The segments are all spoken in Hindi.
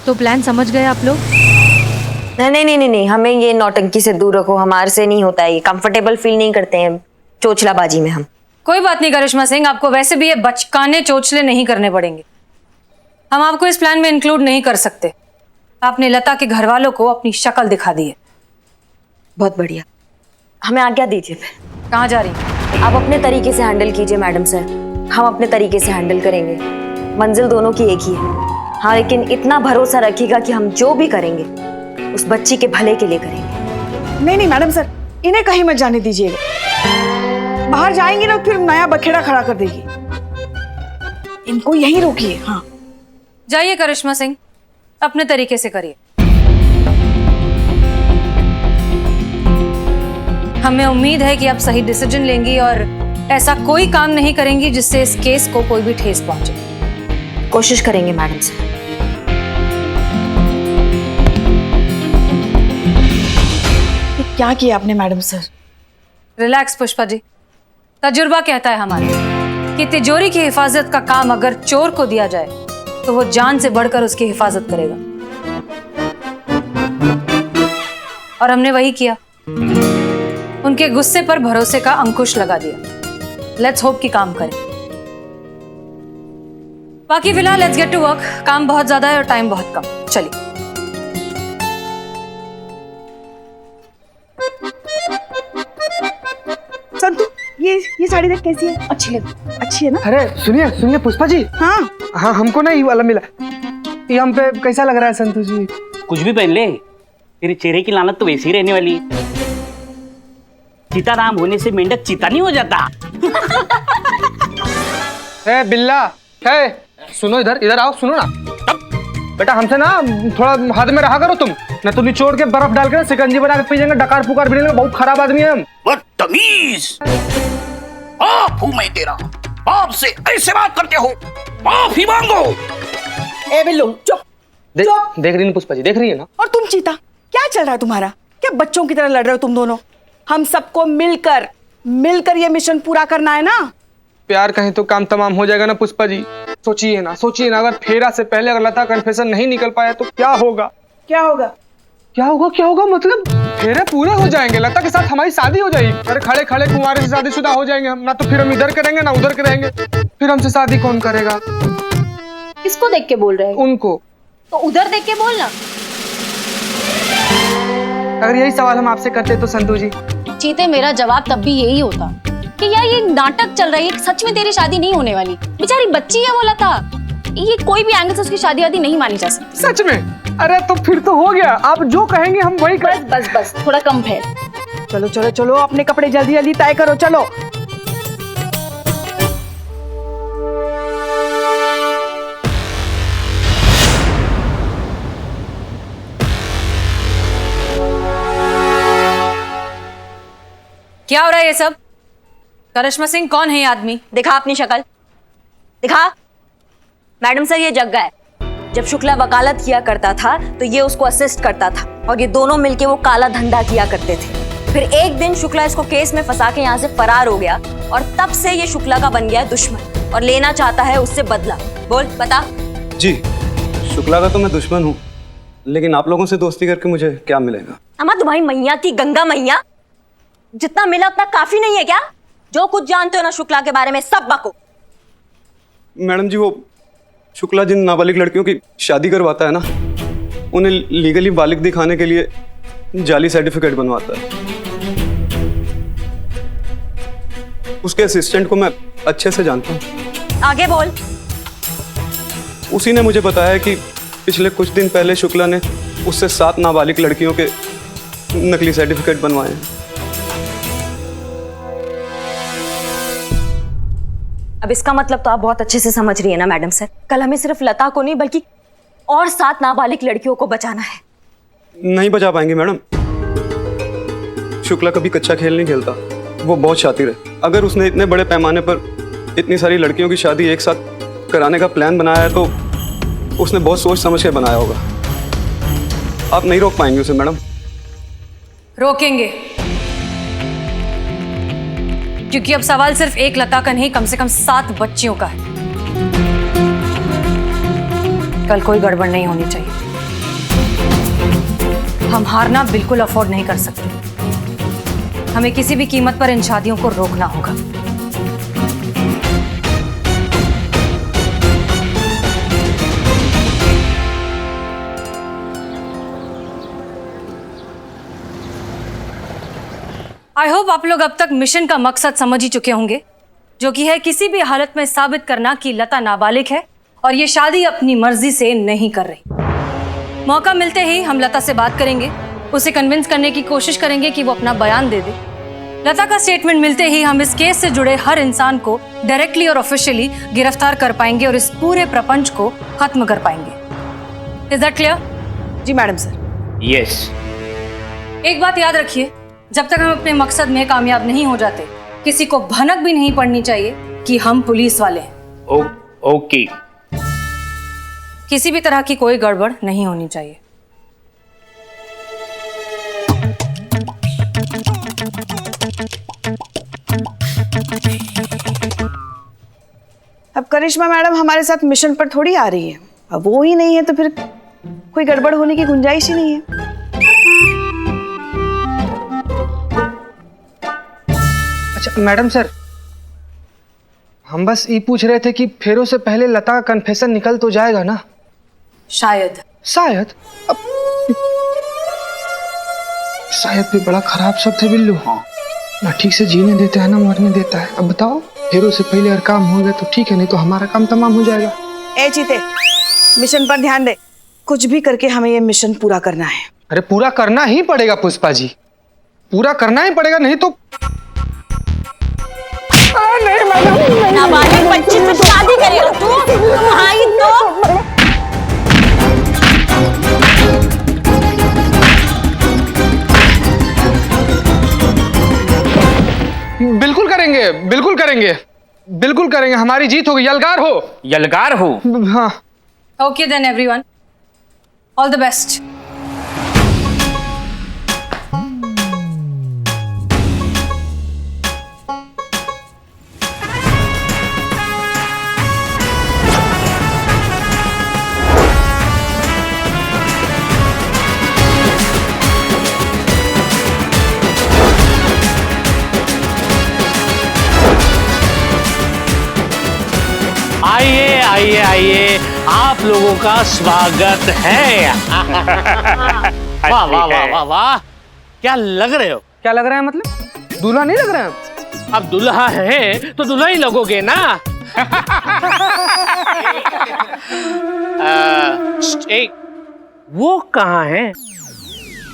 तो प्लान समझ गए आप लोग? नहीं नहीं नहीं नहीं, हमें ये नौटंकी से दूर रखो, हमारे से नहीं होता है ये, कंफर्टेबल फील नहीं करते हैं चोचलाबाजी में हम। कोई बात नहीं करिश्मा सिंह, आपको वैसे भी ये बचकाने चोचले नहीं करने पड़ेंगे। हम आपको इस प्लान में इंक्लूड नहीं कर सकते। आपने लता के घर वालों को अपनी शक्ल दिखा दी है। बहुत बढ़िया, हमें आज्ञा दीजिए। फिर कहाँ जा रही हैं? आप अपने तरीके से हैंडल कीजिए मैडम सर, हम अपने तरीके से हैंडल करेंगे। मंजिल दोनों की एक ही है। हाँ, लेकिन इतना भरोसा रखिएगा कि हम जो भी करेंगे उस बच्ची के भले के लिए करेंगे। नहीं नहीं मैडम सर, इन्हें कहीं मत जाने दीजिएगा। बाहर जाएंगी ना फिर नया बखेड़ा खड़ा कर देगी। इनको यहीं रोकिए। हाँ जाइए करिश्मा सिंह, अपने तरीके से करिए। हमें उम्मीद है कि आप सही डिसीजन लेंगी और ऐसा कोई काम नहीं करेंगी जिससे इस केस को कोई भी ठेस पहुंचे। कोशिश करेंगे मैडम सर। ये क्या किया आपने madam sir? Relax Pushpa ji, तजुर्बा कहता है हमारे कि तिजोरी की हिफाजत का काम अगर चोर को दिया जाए तो वो जान से बढ़कर उसकी हिफाजत करेगा, और हमने वही किया। उनके गुस्से पर भरोसे का अंकुश लगा दिया। लेट्स होप कि काम करें। बाकी फिलहाल लेट्स गेट टू वर्क। काम बहुत ज्यादा है और टाइम बहुत कम। चलिए। संतु, ये साड़ी देख कैसी है? अच्छी लगी? अच्छी है ना? अरे सुनिए सुनिए पुष्पा जी। हाँ हाँ, हमको ना ये वाला मिला। ये हम पे कैसा लग रहा है संतु जी? कुछ भी पहन ले, तेरे चेहरे की लानत तो वैसी ही रहने वाली है। चीता राम होने से मेंढक चीता नहीं हो जाता। है बिल्ला, है सुनो, इधर इधर आओ, सुनो ना बेटा, हमसे ना थोड़ा हाथ में रहा करो तुम, ना तो निचोड़ के बर्फ डाल के शिकंजी बना के पी जाएंगे, डकार पुकार भी बहुत खराब आदमी है हम। बदतमीज, बाप हूं मैं तेरा, बाप से ऐसे बात करते हो? माफ ही मांगो। ए बिल्लू चुप। देख रही है पुष्पा जी, देख रही है ना? और तुम चीता, क्या चल रहा है तुम्हारा? क्या बच्चों की तरह लड़ रहे हो तुम दोनों? हम सबको मिलकर मिलकर ये मिशन पूरा करना है ना। प्यार कहीं तो काम तमाम हो जाएगा ना पुष्पा जी। सोचिए ना, सोचिए ना, अगर फेरा से पहले अगर लता कन्फेशन नहीं निकल पाया तो क्या होगा? क्या होगा? क्या होगा? क्या होगा मतलब फेरे पूरे हो जाएंगे, लता के साथ हमारी शादी हो जाएगी। अरे खड़े खड़े कुंवारे से शादीशुदा हो जाएंगे हम, ना तो फिर हम इधर करेंगे ना उधर करेंगे, फिर हमसे शादी कौन करेगा? किसको देख के बोल रहे हैं? उनको। तो उधर देख के बोलना। अगर यही सवाल हम आपसे करते तो संतु जी। चीते, मेरा जवाब तब भी यही होता कि यार ये नाटक चल रही है, सच में तेरी शादी नहीं होने वाली। बेचारी बच्ची है, बोला था ये कोई भी एंगल से उसकी शादी वादी नहीं मानी जा सकती। सच में? अरे तो फिर तो हो गया, आप जो कहेंगे हम वही बस बस बस, थोड़ा कम है। चलो चलो चलो, अपने कपड़े जल्दी जल्दी तय करो, चलो। क्या हो रहा है ये सब? करिश्मा सिंह, कौन है ये आदमी? दिखा अपनी शक्ल, दिखा। मैडम सर, ये जग्गा है। जब शुक्ला वकालत किया करता था तो ये उसको असिस्ट करता था और ये दोनों मिलके वो काला धंधा किया करते थे। फिर एक दिन शुक्ला इसको केस में फंसा के यहाँ से फरार हो गया और तब से ये शुक्ला का बन गया है दुश्मन और लेना चाहता है उससे बदला। बोल, बता। जी, शुक्ला का तो मैं दुश्मन हूँ, लेकिन आप लोगों से दोस्ती करके मुझे क्या मिलेगा? अम्मा, तुम्हारी मैया की गंगा मैया, जितना मिला उतना काफी नहीं है क्या? जो कुछ जानते हो ना शुक्ला के बारे में सब बको। मैडम जी, वो शुक्ला जिन नाबालिग लड़कियों की शादी करवाता है ना, उन्हें लीगली बालिग दिखाने के लिए जाली सर्टिफिकेट बनवाता है। उसके असिस्टेंट को मैं अच्छे से जानता हूँ। आगे बोल। उसी ने मुझे बताया कि पिछले कुछ दिन पहले शुक्ला ने उससे 7 नाबालिग लड़कियों के नकली सर्टिफिकेट बनवाए हैं। अब इसका मतलब तो आप बहुत अच्छे से समझ रही है ना मैडम सर, कल हमें सिर्फ लता को नहीं बल्कि और 7 नाबालिग लड़कियों को बचाना है। नहीं बचा पाएंगे मैडम। शुक्ला कभी कच्चा खेल नहीं खेलता, वो बहुत शातिर है। अगर उसने इतने बड़े पैमाने पर इतनी सारी लड़कियों की शादी एक साथ कराने का प्लान बनाया है तो उसने बहुत सोच समझ के बनाया होगा। आप नहीं रोक पाएंगे उसे मैडम। रोकेंगे, क्योंकि अब सवाल सिर्फ एक लता का नहीं, कम से कम 7 बच्चियों का है। कल कोई गड़बड़ नहीं होनी चाहिए। हम हारना बिल्कुल अफोर्ड नहीं कर सकते। हमें किसी भी कीमत पर इन शादियों को रोकना होगा। आई होप आप लोग अब तक मिशन का मकसद समझ ही चुके होंगे, जो कि है किसी भी हालत में साबित करना कि लता नाबालिग है और ये शादी अपनी मर्जी से नहीं कर रही। मौका मिलते ही हम लता से बात करेंगे, उसे कन्विंस करने की कोशिश करेंगे कि वो अपना बयान दे दे। लता का स्टेटमेंट मिलते ही हम इस केस से जुड़े हर इंसान को डायरेक्टली और ऑफिशियली गिरफ्तार कर पाएंगे और इस पूरे प्रपंच को खत्म कर पाएंगे। Is that clear? जी मैडम सर। यस। एक बात याद रखिए, जब तक हम अपने मकसद में कामयाब नहीं हो जाते, किसी को भनक भी नहीं पड़नी चाहिए कि हम पुलिस वाले हैं। ओके। किसी भी तरह की कोई गड़बड़ नहीं होनी चाहिए। अब करिश्मा मैडम हमारे साथ मिशन पर थोड़ी आ रही है, अब वो ही नहीं है तो फिर कोई गड़बड़ होने की गुंजाइश ही नहीं है। अच्छा मैडम सर, हम बस ये पूछ रहे थे कि फेरों से पहले लता का कन्फेशन निकल तो जाएगा ना? शायद शायद शायद भी बड़ा खराब शब्द है बिल्लू। हाँ, ना ठीक से जीने देता है ना मरने देता है। अब बताओ, फेरों से पहले अगर काम हो गया तो ठीक है, नहीं तो हमारा काम तमाम हो जाएगा। ए चीते, मिशन पर ध्यान दे। कुछ भी करके हमें ये मिशन पूरा करना है। अरे पूरा करना ही पड़ेगा पुष्पा जी, पूरा करना ही पड़ेगा, नहीं तो नाबालिग बच्ची से शादी करेगा तू? भाई तो बिल्कुल करेंगे, बिल्कुल करेंगे, बिल्कुल करेंगे। हमारी जीत होगी। यलगार हो, यलगार हो। हाँ। Okay then everyone, all the best. आइए आइए आइए, आप लोगों का स्वागत है। वाह वाह वाह वाह वाह, क्या लग रहे हो? क्या लग रहा है मतलब? दूल्हा नहीं लग रहा है? अब दुल्हा है तो दुल्हा ही लगोगे ना। एक वो कहाँ है?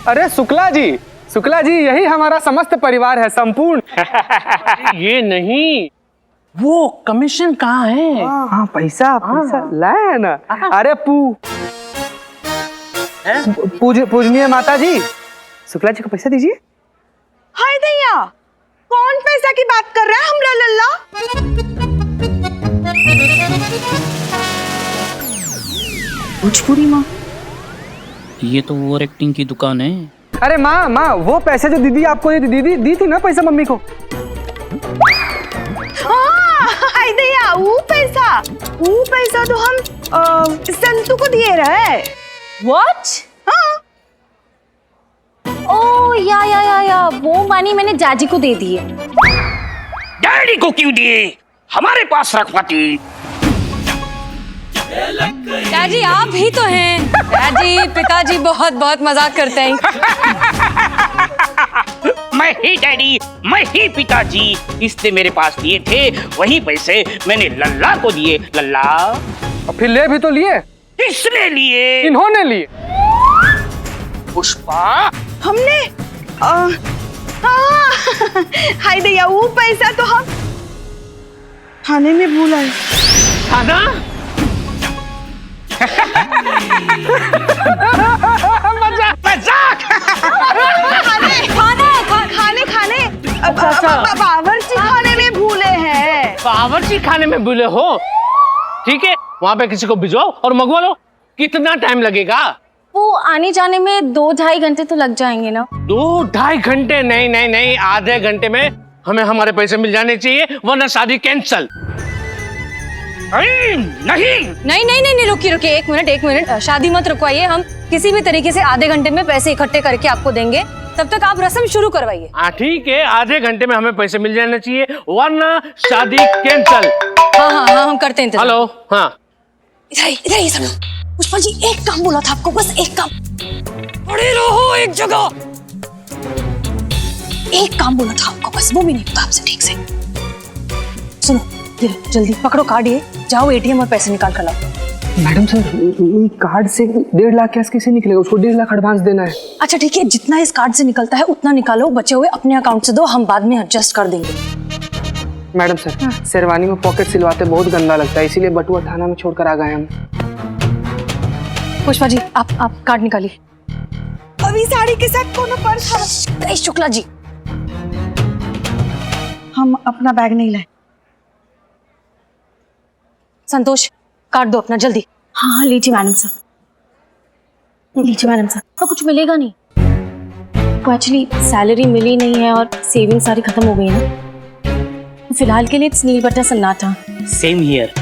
अरे शुक्ला जी, शुक्ला जी, यही हमारा समस्त परिवार है, संपूर्ण। ये नहीं, वो कमीशन कहाँ है? हाँ पैसा पैसा लाया है ना। अरे पूजनीय माता जी, शुक्ला जी को पैसा दीजिए। हाय दैया, कौन पैसा की बात कर रहा है? हमला लल्ला। भोजपुरी माँ, ये तो ओवर एक्टिंग की दुकान है। अरे माँ माँ, वो पैसे जो दीदी आपको दीदी दी थी ना पैसा मम्मी को। हाय दैया, वो पैसा तो हम संतू को दिए रहे। व्हाट? हाँ। ओ या वो मानी मैंने जाजी को दे दी है। डैडी को क्यों दिए? हमारे पास रखवाती। डैडी आप ही तो हैं। डैडी, पिताजी बहुत बहुत मजाक करते हैं। मैं ही डैडी, मैं ही पिताजी। इसने मेरे पास दिए थे, वही पैसे मैंने लल्ला को दिए। लल्ला, और फिर ले भी तो लिए। किसने लिए? इन्होंने लिए। पुष्पा, हमने हाय दैया, वो पैसा तो हम थाने में भूल आए। खाना? मजाक। खाने बावर्ची खाने में भूले हैं। बावर्ची खाने में भूले हो? ठीक है, वहाँ पे किसी को भिजवाओ और मंगवा लो। कितना टाइम लगेगा? वो आने जाने में 2-2.5 घंटे तो लग जाएंगे ना। 2-2.5 घंटे? नहीं नहीं नहीं, आधे घंटे में हमें हमारे पैसे मिल जाने चाहिए, वरना शादी कैंसल। नहीं नहीं नहीं नहीं नहीं, रुकिए रुकिए, एक मिनट, शादी मत रुकवाइए। हम किसी भी तरीके से आधे घंटे में पैसे इकट्ठे करके आपको देंगे, तब तक आप रस्म शुरू करवाइए। हाँ ठीक है, आधे घंटे में हमें पैसे मिल जाने चाहिए, वरना शादी कैंसल। हाँ हाँ हाँ, हम करते हैं इंतजार। हेलो, हाँ इधर ही सब लोग। पुष्पा जी, एक काम बोला था आपको, बस एक काम। खड़े रहो एक जगह। एक काम बोला था आपको, बस वो भी नहीं होता आपसे ठीक से। सुनो, ये लो, जल्दी पकड़ो कार्ड, ये जाओ एटीएम और पैसे निकाल कर लाओ। मैडम सर, कार्ड से 1.5 लाख कैश कैसे निकलेगा? उसको 1.5 लाख एडवांस देना है। अच्छा ठीक है, जितना इस कार्ड से निकलता है उतना निकालो, बचे हुए अपने अकाउंट से दो, हम बाद में एडजस्ट कर देंगे। मैडम सर, शेरवानी में पॉकेट सिलवाते बहुत गंदा लगता है, इसीलिए बटुआ थाना में छोड़कर आ गए हम। पुष्पा जी, आप कार्ड निकालिए। अभी साड़ी के साथ कोनो पर्स था। शुक्ला जी, हम अपना बैग नहीं लाए। संतोष, कार्ड दो अपना जल्दी। हाँ लीजिए मैडम साहब, लीजिए मैडम साहब। तो कुछ मिलेगा नहीं, तो एक्चुअली सैलरी मिली नहीं है और सेविंग सारी खत्म हो गई है ना, तो फिलहाल के लिए इट्स नील बटर सन्नाटा। Same here.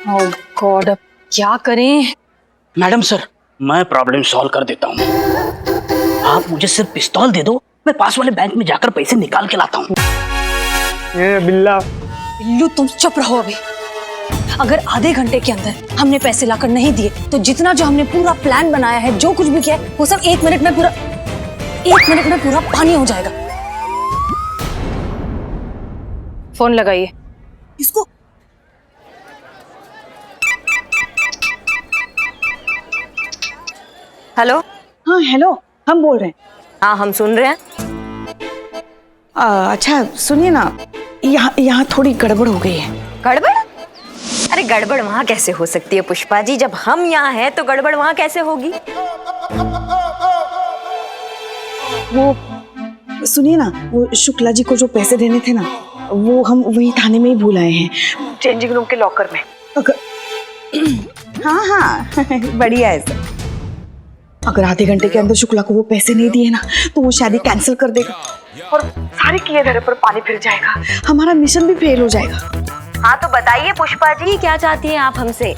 ओह गॉड, अब क्या करें? मैडम सर, मैं प्रॉब्लम सॉल्व कर देता हूँ। आप मुझे सिर्फ पिस्तौल दे दो, मैं पास वाले बैंक में जाकर पैसे निकाल के लाता हूँ। ये बिल्ला। बिल्लू, तुम चुप रहो अभी। अगर आधे घंटे के अंदर हमने पैसे लाकर नहीं दिए तो जितना जो हमने पूरा प्लान बनाया है, जो कुछ भी किया है, वो सब 1 मिनट में पूरा पानी हो जाएगा। फोन लगाइए इसको। हेलो। हाँ हेलो, हम बोल रहे हैं। हाँ, हम सुन रहे हैं। अच्छा सुनिए ना, यहाँ थोड़ी गड़बड़ हो गई है। गड़बड़? अरे गड़बड़ वहाँ कैसे हो सकती है पुष्पा जी, जब हम यहाँ हैं तो गड़बड़ वहाँ कैसे होगी? वो सुनिए ना, वो शुक्ला जी को जो पैसे देने थे ना, वो हम वही थाने में ही भूल आए हैं, चेंजिंग रूम के लॉकर में। हाँ हाँ बढ़िया है सर। अगर आधे घंटे के अंदर शुक्ला को वो पैसे नहीं दिए ना, तो वो शादी कैंसिल कर देगा और सारे किए धरे पर पानी फिर जाएगा, हमारा मिशन भी फेल हो जाएगा। हाँ तो बताइए पुष्पा जी, क्या चाहती हैं आप हमसे?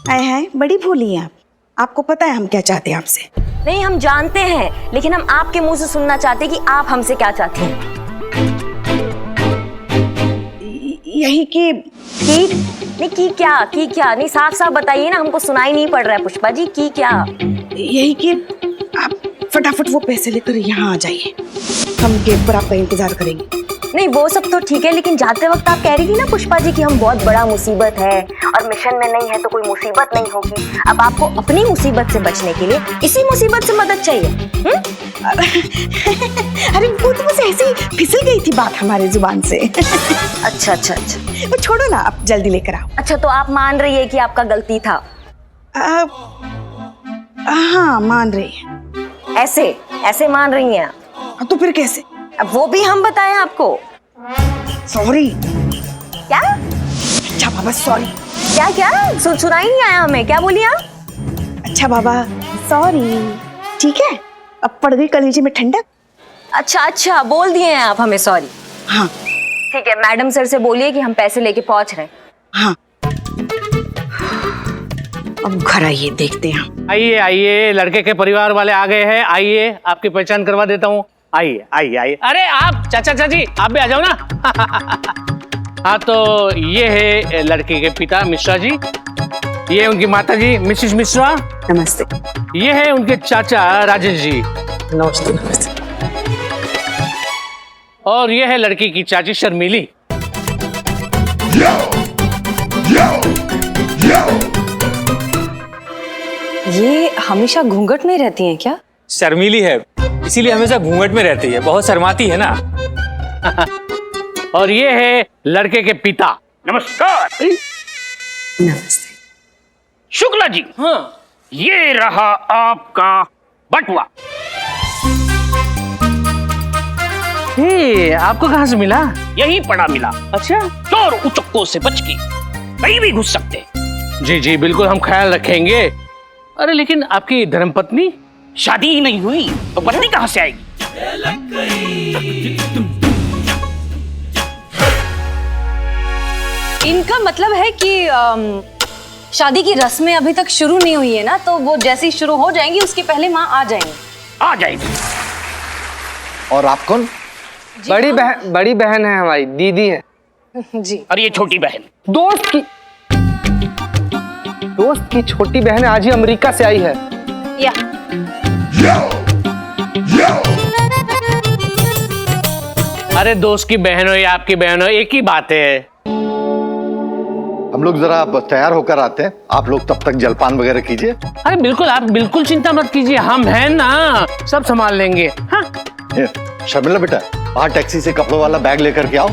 आए हाय, बड़ी भोली हैं आप। आपको पता है हम क्या चाहते हैं आपसे? नहीं, हम जानते हैं, लेकिन हम आपके मुंह से सुनना चाहते हैं कि आप हमसे क्या चाहती हैं। यही कि नहीं की क्या नहीं, साफ साफ बताइए ना, हमको सुनाई नहीं पड़ रहा है पुष्पा जी, की क्या? यही कि आप फटाफट वो पैसे लेकर यहाँ आ जाइए, हम गेट पर आपका इंतजार करेंगे। नहीं वो सब तो ठीक है, लेकिन जाते वक्त आप कह रही थी ना पुष्पा जी कि हम बहुत बड़ा मुसीबत है और मिशन में नहीं है तो कोई मुसीबत नहीं होगी। अब आपको अपनी मुसीबत से बचने के लिए इसी मुसीबत से मदद चाहिए। अरे वो तो बस ऐसे ही फिसल गई थी बात हमारे जुबान से। अच्छा, वो छोड़ो ना, आप जल्दी लेकर आओ। अच्छा तो आप मान रही है कि आपका गलती था? हाँ मान रही है। ऐसे मान रही हैं? तो फिर कैसे? अब वो भी हम बताएं आपको? सॉरी। क्या? अच्छा बाबा सॉरी। क्या सुनाई नहीं आया हमें, क्या बोली आप? अच्छा बाबा सॉरी, ठीक है, अब पड़ गई कलेजे में ठंडक। अच्छा बोल दिए हैं आप हमें सॉरी। हाँ ठीक है, मैडम सर से बोलिए कि हम पैसे लेके पहुंच रहे हैं। हाँ अब घर आइए, देखते हैं। आइए, लड़के के परिवार वाले आ गए हैं, आइए आपकी पहचान करवा देता हूँ। आइए। अरे आप चाचा जी, आप भी आ जाओ ना। हाँ तो ये है लड़के के पिता मिश्रा जी, ये उनकी माता जी मिसिस मिश्रा। नमस्ते। ये है उनके चाचा राजेश जी। नमस्ते। और ये है लड़की की चाची शर्मिली। ये हमेशा घूंघट में रहती हैं क्या? शर्मीली है, इसीलिए हमेशा घूंघट में रहती है, बहुत शर्माती है ना। और ये है लड़के के पिता। नमस्कार। नमस्ते। शुक्ला जी, हाँ, ये रहा आपका बटुआ। ये आपको कहाँ से मिला? यही पड़ा मिला। अच्छा, चोर उचक्कों से बच के कहीं भी घुस सकते हैं। जी बिल्कुल, हम ख्याल रखेंगे। अरे लेकिन आपकी धर्मपत्नी? शादी ही नहीं हुई तो पत्नी कहाँ से आएगी? इनका मतलब है कि शादी की रस्में अभी तक शुरू नहीं हुई है ना, तो वो जैसे ही शुरू हो जाएंगी उसके पहले माँ आ जाएंगी। आ जाएगी। और आप कौन? बड़ी बहन है हमारी, दीदी है। जी। और ये छोटी बहन दोस्त की छोटी बहन आज ही अमेरिका से आई है। या अरे दोस्त की बहन हो या आपकी बहन हो, एक ही बात है। हम लोग जरा तैयार होकर आते हैं, आप लोग तब तक जलपान वगैरह कीजिए। अरे बिल्कुल, आप बिल्कुल चिंता मत कीजिए, हम हैं ना, सब संभाल लेंगे। हाँ? शर्मिला बेटा, बाहर टैक्सी से कपड़ों वाला बैग लेकर के आओ।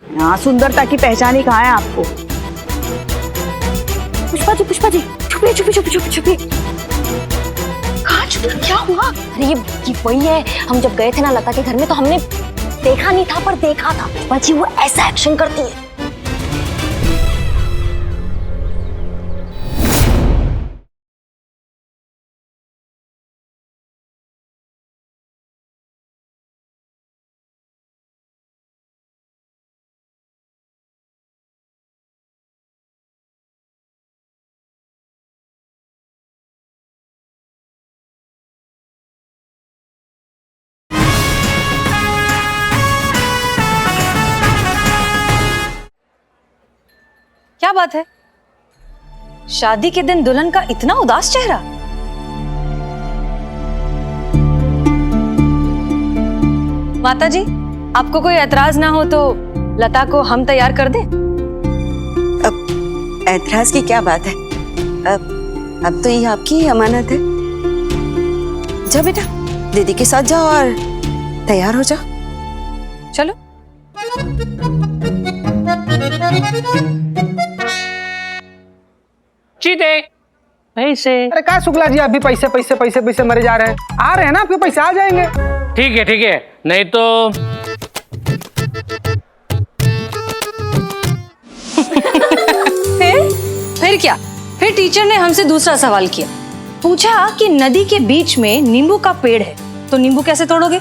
हाँ, सुंदरता की पहचान ही कहाँ है आपको? पुष्पा जी छुपिए। कहाँ छुपे? क्या हुआ? अरे ये वही है, हम जब गए थे ना लता के घर में तो हमने देखा नहीं था पर देखा था। पुष्पा जी वो ऐसा एक्शन करती है। क्या बात है? शादी के दिन दुल्हन का इतना उदास चेहरा? माता जी, आपको कोई एतराज ना हो तो लता को हम तैयार कर दें? अब ऐतराज की क्या बात है? अब तो ये आपकी ही अमानत है। जाओ बेटा, दीदी के साथ जाओ और तैयार हो जाओ। चलो। चीते पैसे। अरे क्या शुक्ला जी, अभी पैसे मरे जा रहे हैं। आ रहे हैं ना, आपके पैसे आ जाएंगे। ठीक है, नहीं तो फिर क्या? फिर टीचर ने हमसे दूसरा सवाल किया, पूछा कि नदी के बीच में नींबू का पेड़ है तो नींबू कैसे तोड़ोगे?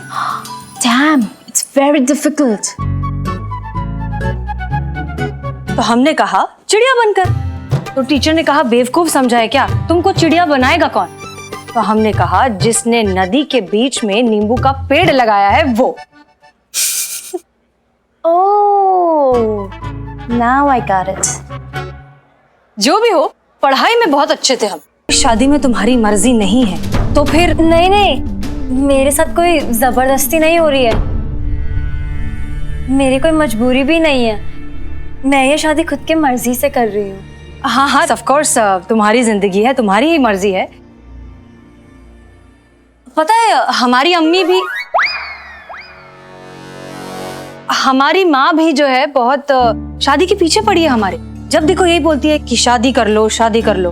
Damn, it's very difficult. तो हमने कहा चिड़िया बनकर। तो टीचर ने कहा बेवकूफ समझा है क्या, तुमको चिड़िया बनाएगा कौन? तो हमने कहा जिसने नदी के बीच में नींबू का पेड़ लगाया है वो। Oh, now I got it. जो भी हो, पढ़ाई में बहुत अच्छे थे हम। शादी में तुम्हारी मर्जी नहीं है तो फिर? नहीं, मेरे साथ कोई जबरदस्ती नहीं हो रही है, मेरी कोई मजबूरी भी नहीं है, मैं ये शादी खुद की मर्जी से कर रही हूँ। हाँ, ऑफ कोर्स, तुम्हारी जिंदगी है, तुम्हारी ही मर्जी है। पता है, हमारी अम्मी भी, हमारी माँ भी जो है बहुत शादी के पीछे पड़ी है हमारे। जब देखो यही बोलती है कि शादी कर लो, शादी कर लो।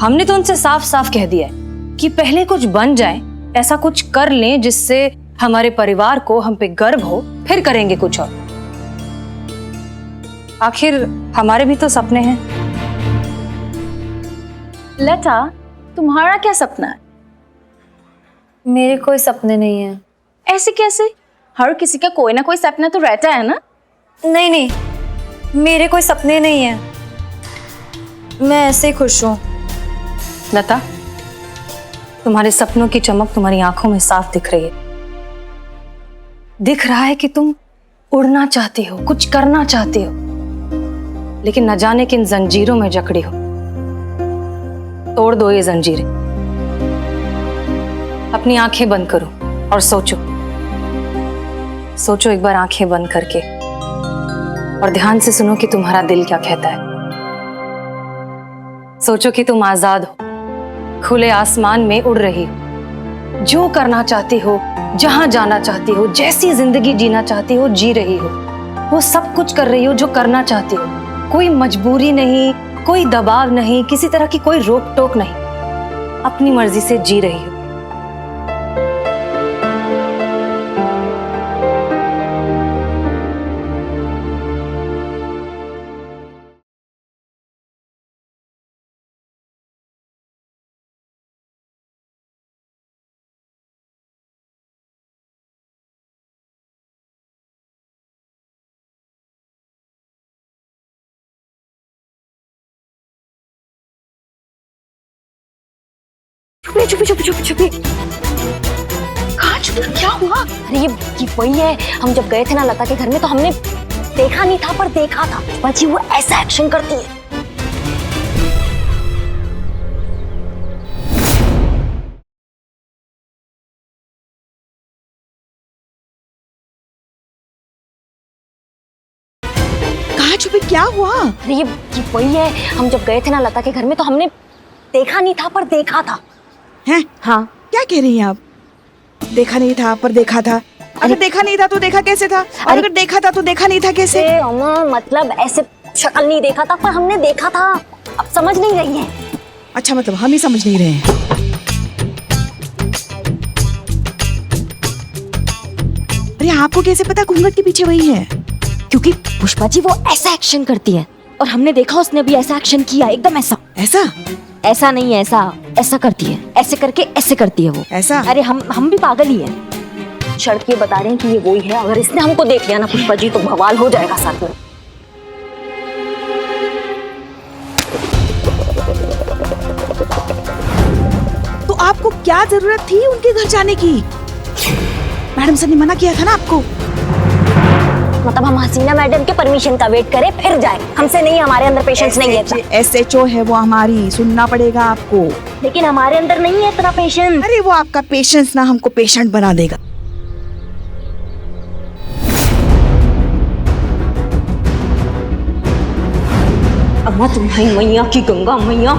हमने तो उनसे साफ साफ कह दिया है कि पहले कुछ बन जाए, ऐसा कुछ कर लें जिससे हमारे परिवार को हम पे गर्व हो, फिर करेंगे कुछ और। आखिर हमारे भी तो सपने हैं। लता, तुम्हारा क्या सपना है? मेरे कोई सपने नहीं है। ऐसे कैसे? हर किसी का कोई ना कोई सपना तो रहता है ना। नहीं, मेरे कोई सपने नहीं है, मैं ऐसे ही खुश हूँ। लता, तुम्हारे सपनों की चमक तुम्हारी आंखों में साफ दिख रही है। दिख रहा है कि तुम उड़ना चाहती हो, कुछ करना चाहती हो, लेकिन न जाने किन जंजीरों में जकड़ी हो। तोड़ दो ये जंजीरें। अपनी आंखें बंद करो और सोचो एक बार आंखें बंद करके, और ध्यान से सुनो कि तुम्हारा दिल क्या कहता है। सोचो कि तुम आजाद हो, खुले आसमान में उड़ रही हो, जो करना चाहती हो, जहां जाना चाहती हो, जैसी जिंदगी जीना चाहती हो जी रही हो, वो सब कुछ कर रही हो जो करना चाहती हो। कोई मजबूरी नहीं, कोई दबाव नहीं, किसी तरह की कोई रोक टोक नहीं, अपनी मर्जी से जी रही हूँ। छुपे छुपे छुपे छुपे छुपे। कहाँ छुपे? क्या हुआ? अरे ये वही है, हम जब गए थे ना लता के घर में तो हमने देखा नहीं था पर देखा था। बाजी वो ऐसा एक्शन करती है। कहाँ छुपे? क्या हुआ? अरे ये वही है, हम जब गए थे ना लता के घर में तो हमने देखा नहीं था पर देखा था। हैं? हाँ। क्या कह रही हैं आप? देखा नहीं था पर देखा था। अगर देखा नहीं था तो देखा कैसे था? और अगर देखा था तो देखा नहीं था कैसे? अम्मा मतलब ऐसे शक्ल नहीं देखा था पर हमने देखा था। अब समझ नहीं रही है। अच्छा मतलब हम ही समझ नहीं रहे हैं। अरे आपको कैसे पता घूंघट के पीछे वही है? क्योंकि पुष्पा जी वो ऐसा एक्शन करती है और हमने देखा उसने भी ऐसा एक्शन किया, एकदम ऐसा। ऐसा नहीं, ऐसा करती है, ऐसे करके ऐसे करती है वो। ऐसा? अरे हम भी पागल ही हैं। शर्त ये बता रहे हैं कि ये वही है। अगर इसने हमको देख लिया ना पुष्पा जी तो बवाल हो जाएगा साथ में। तो आपको क्या जरूरत थी उनके घर जाने की? मैडम सर ने मना किया था ना आपको। मतलब हम हसीना मैडम के परमिशन का वेट करें फिर जाए? हमसे नहीं, हमारे अंदर पेशेंस नहीं है। SHO है वो हमारी, सुनना पड़ेगा आपको। लेकिन हमारे अंदर नहीं है इतना पेशेंस। अरे वो आपका पेशेंस ना हमको पेशेंट बना देगा। अम्मा तुम्हारी मैया की गंगा मैया